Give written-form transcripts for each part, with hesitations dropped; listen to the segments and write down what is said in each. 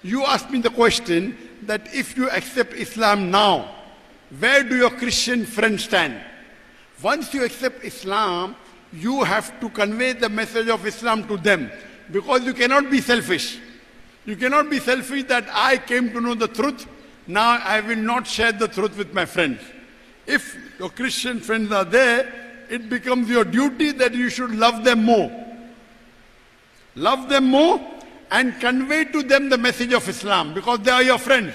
You asked me the question that if you accept Islam now, where do your Christian friends stand? Once you accept Islam, you have to convey the message of Islam to them, because you cannot be selfish. You cannot be selfish that I came to know the truth, now I will not share the truth with my friends. If your Christian friends are there, it becomes your duty that you should love them more. Love them more and convey to them the message of Islam, because they are your friends.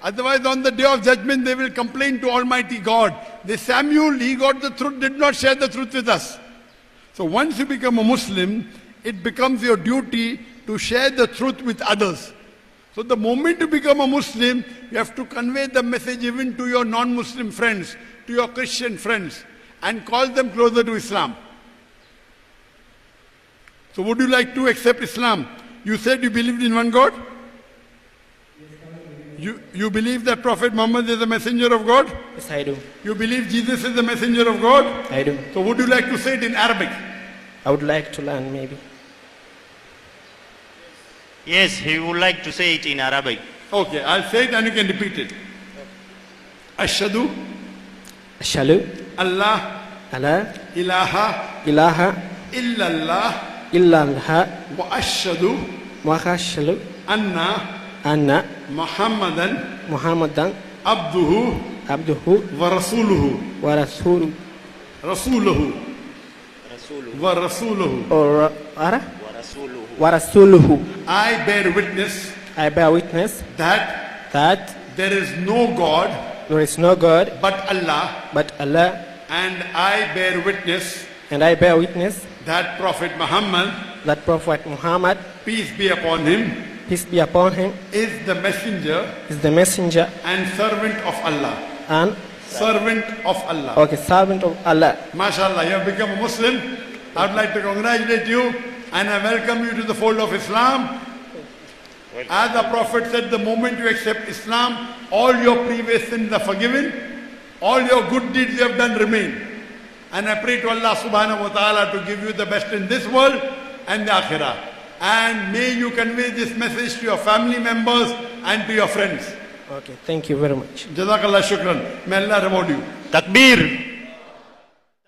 Otherwise, on the day of judgment, they will complain to Almighty God. This Samuel, he got the truth, did not share the truth with us. So once you become a Muslim, it becomes your duty to share the truth with others. So the moment you become a Muslim, you have to convey the message even to your non-Muslim friends, to your Christian friends, and call them closer to Islam. So would you like to accept Islam? You said you believed in one God? You believe that Prophet Muhammad is the messenger of God? Yes, I do. You believe Jesus is the messenger of God? I do. So would you like to say it in Arabic? I would like to learn maybe. Yes, he would like to say it in Arabic. Okay, I'll say it and you can repeat it. Ashhadu Ashhadu Allah alla ilaha ilaha illallah illallah wa ashhadu wa ashhadu anna anna Muhammadan Muhammadan abduhu abduhu wa rasuluhu wa rasuluhu rasuluhu wa rasuluhu. or wa rasuluhu. I bear witness I bear witness that that there is no God there is no God but Allah, but Allah, and I bear witness and I bear witness that Prophet Muhammad, that Prophet Muhammad, peace be upon him, peace be upon him, is the messenger is the messenger and servant of Allah. and Servant of Allah. okay, servant of Allah. MashaAllah, you have become a Muslim. I would like to congratulate you and I welcome you to the fold of Islam. As the Prophet said, the moment you accept Islam, all your previous sins are forgiven, all your good deeds you have done remain. And I pray to Allah subhanahu wa ta'ala to give you the best in this world and the akhirah. And may you convey this message to your family members and to your friends. Okay, thank you very much. Jazakallah shukran. May Allah reward you. Takbir!